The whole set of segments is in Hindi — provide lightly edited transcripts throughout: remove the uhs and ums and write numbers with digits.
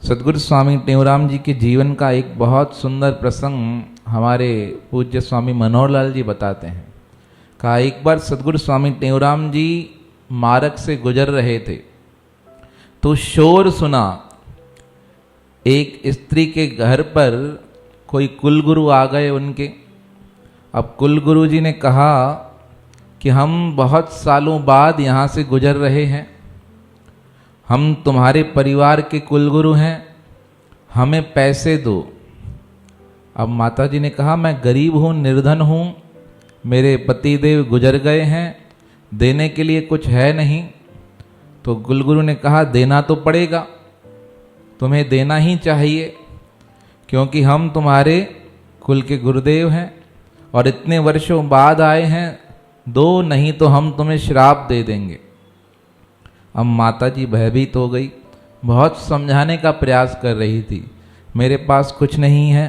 सद्गुरु स्वामी टेऊराम जी के जीवन का एक बहुत सुंदर प्रसंग हमारे पूज्य स्वामी मनोहर लाल जी बताते हैं। कहा एक बार सद्गुरु स्वामी टेऊराम जी मार्ग से गुजर रहे थे तो शोर सुना। एक स्त्री के घर पर कोई कुलगुरु आ गए उनके। अब कुलगुरु जी ने कहा कि हम बहुत सालों बाद यहाँ से गुजर रहे हैं, हम तुम्हारे परिवार के कुलगुरु हैं, हमें पैसे दो। अब माता जी ने कहा मैं गरीब हूँ, निर्धन हूँ, मेरे पतिदेव गुजर गए हैं, देने के लिए कुछ है नहीं। तो कुलगुरु ने कहा देना तो पड़ेगा, तुम्हें देना ही चाहिए, क्योंकि हम तुम्हारे कुल के गुरुदेव हैं और इतने वर्षों बाद आए हैं, दो नहीं तो हम तुम्हें श्राप दे देंगे। अब माता जी भयभीत हो गई, बहुत समझाने का प्रयास कर रही थी, मेरे पास कुछ नहीं है।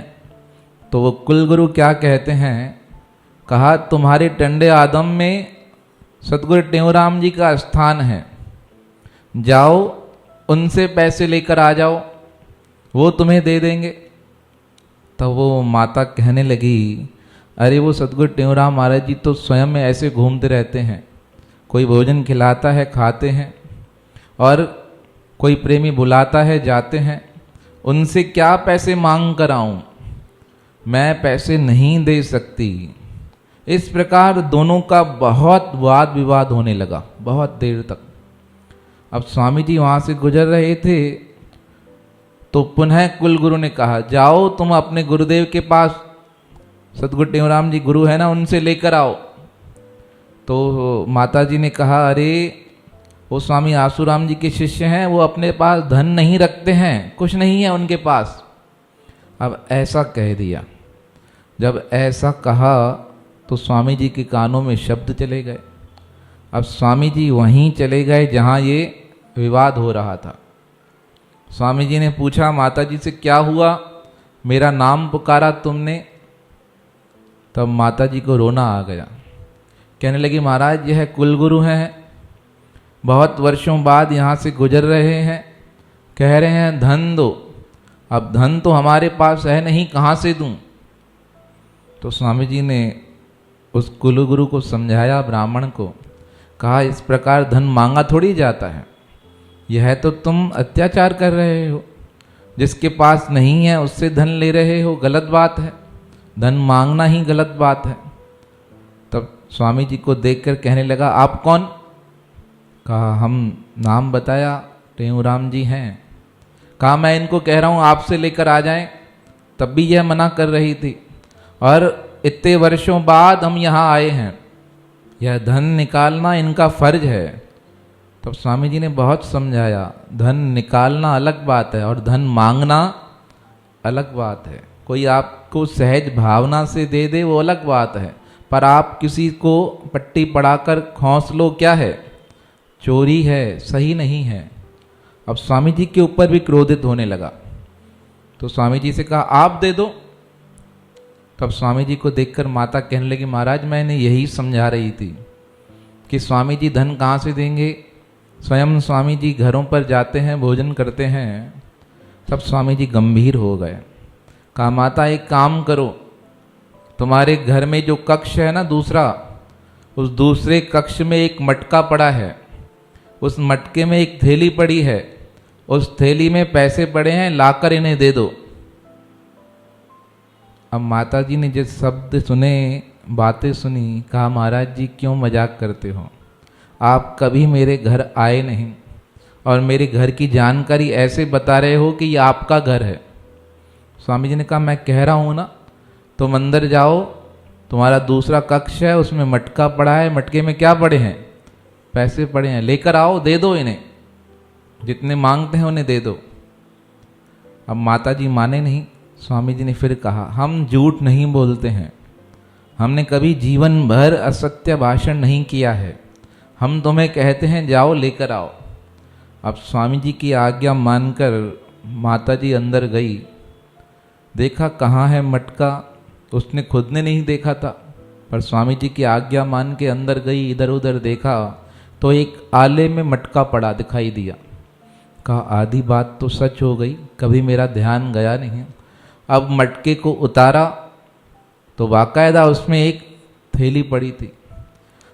तो वो कुलगुरु क्या कहते हैं, कहा तुम्हारे टंडे आदम में सद्गुरु टेऊराम जी का स्थान है, जाओ उनसे पैसे लेकर आ जाओ, वो तुम्हें दे देंगे। तब वो माता कहने लगी अरे वो सद्गुरु टेऊराम महाराज जी तो स्वयं में ऐसे घूमते रहते हैं, कोई भोजन खिलाता है खाते हैं और कोई प्रेमी बुलाता है जाते हैं, उनसे क्या पैसे मांग कर आऊं, मैं पैसे नहीं दे सकती। इस प्रकार दोनों का बहुत वाद विवाद होने लगा बहुत देर तक। अब स्वामी जी वहाँ से गुजर रहे थे तो पुनः कुलगुरु ने कहा जाओ तुम अपने गुरुदेव के पास, सद्गुरु टेऊराम जी गुरु है ना, उनसे लेकर आओ। तो माता जी ने कहा अरे वो स्वामी आसूराम जी के शिष्य हैं, वो अपने पास धन नहीं रखते हैं, कुछ नहीं है उनके पास। अब ऐसा कह दिया। जब ऐसा कहा तो स्वामी जी के कानों में शब्द चले गए। अब स्वामी जी वहीं चले गए जहाँ ये विवाद हो रहा था। स्वामी जी ने पूछा माता जी से क्या हुआ, मेरा नाम पुकारा तुमने। तब माता जी को रोना आ गया, कहने लगी महाराज यह कुलगुरु हैं, बहुत वर्षों बाद यहाँ से गुजर रहे हैं, कह रहे हैं धन दो। अब धन तो हमारे पास है नहीं, कहाँ से दूं। तो स्वामी जी ने उस कुलगुरु को समझाया, ब्राह्मण को कहा इस प्रकार धन मांगा थोड़ी जाता है, यह तो तुम अत्याचार कर रहे हो, जिसके पास नहीं है उससे धन ले रहे हो, गलत बात है, धन मांगना ही गलत बात है। तब स्वामी जी को देखकर कहने लगा आप कौन। कहा हम नाम बताया, टेऊराम जी हैं। कहा मैं इनको कह रहा हूँ आपसे लेकर आ जाएं, तब भी यह मना कर रही थी, और इतने वर्षों बाद हम यहाँ आए हैं, यह धन निकालना इनका फर्ज है। तब स्वामी जी ने बहुत समझाया, धन निकालना अलग बात है और धन मांगना अलग बात है। कोई आपको सहज भावना से दे दे वो अलग बात है, पर आप किसी को पट्टी पढ़ाकर खौंस लो, क्या है, चोरी है, सही नहीं है। अब स्वामी जी के ऊपर भी क्रोधित होने लगा। तो स्वामी जी से कहा आप दे दो। तब स्वामी जी को देखकर माता कहने लगी महाराज मैंने यही समझा रही थी कि स्वामी जी धन कहाँ से देंगे, स्वयं स्वामी जी घरों पर जाते हैं, भोजन करते हैं। तब स्वामी जी गंभीर हो गए। कहा माता एक काम करो, तुम्हारे घर में जो कक्ष है ना दूसरा, उस दूसरे कक्ष में एक मटका पड़ा है, उस मटके में एक थैली पड़ी है, उस थैली में पैसे पड़े हैं, लाकर इन्हें दे दो। अब माता जी ने जिस शब्द सुने, बातें सुनी, कहा महाराज जी क्यों मजाक करते हो, आप कभी मेरे घर आए नहीं और मेरे घर की जानकारी ऐसे बता रहे हो कि ये आपका घर है। स्वामी जी ने कहा मैं कह रहा हूँ ना, तुम अंदर जाओ, तुम्हारा दूसरा कक्ष है, उसमें मटका पड़ा है, मटके में क्या पड़े हैं, पैसे पड़े हैं, लेकर आओ, दे दो इन्हें, जितने मांगते हैं उन्हें दे दो। अब माता जी माने नहीं। स्वामी जी ने फिर कहा हम झूठ नहीं बोलते हैं, हमने कभी जीवन भर असत्य भाषण नहीं किया है, हम तुम्हें कहते हैं जाओ लेकर आओ। अब स्वामी जी की आज्ञा मानकर माता जी अंदर गई, देखा कहाँ है मटका, उसने खुद ने नहीं देखा था, पर स्वामी जी की आज्ञा मान के अंदर गई, इधर उधर देखा तो एक आले में मटका पड़ा दिखाई दिया। कहा आधी बात तो सच हो गई, कभी मेरा ध्यान गया नहीं। अब मटके को उतारा तो बाकायदा उसमें एक थैली पड़ी थी।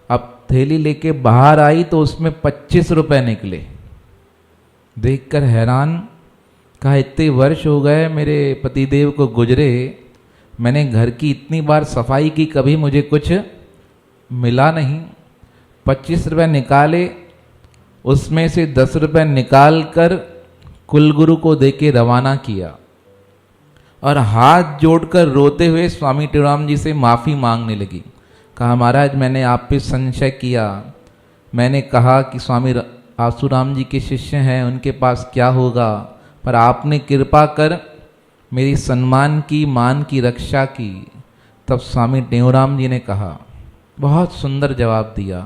अब थैली लेके बाहर आई तो उसमें 25 रुपए निकले। देखकर हैरान, कहा इतने वर्ष हो गए मेरे पतिदेव को गुजरे, मैंने घर की इतनी बार सफाई की, कभी मुझे कुछ मिला नहीं। 25 रुपये निकाले, उसमें से 10 रुपये निकाल कर कुलगुरु को देके रवाना किया और हाथ जोड़कर रोते हुए स्वामी टेऊराम जी से माफ़ी मांगने लगी। कहा महाराज मैंने आप पे संशय किया, मैंने कहा कि स्वामी आसूराम जी के शिष्य हैं, उनके पास क्या होगा, पर आपने कृपा कर मेरी सम्मान की, मान की रक्षा की। तब स्वामी टेऊराम जी ने कहा, बहुत सुंदर जवाब दिया।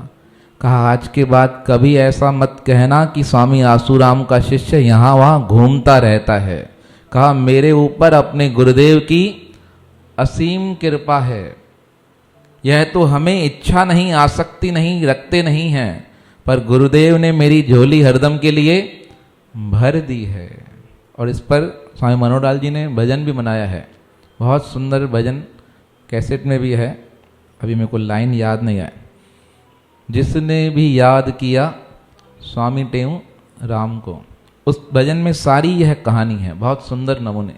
कहा आज के बाद कभी ऐसा मत कहना कि स्वामी आसूराम का शिष्य यहाँ वहाँ घूमता रहता है। कहा मेरे ऊपर अपने गुरुदेव की असीम कृपा है, यह तो हमें इच्छा नहीं, आसक्ति नहीं, रखते नहीं हैं, पर गुरुदेव ने मेरी झोली हरदम के लिए भर दी है। और इस पर स्वामी मनोहर लाल जी ने भजन भी बनाया है, बहुत सुंदर भजन, कैसेट में भी है, अभी मेरे को लाइन याद नहीं आए। जिसने भी याद किया स्वामी टेऊ राम को, उस भजन में सारी यह कहानी है, बहुत सुंदर नमूने।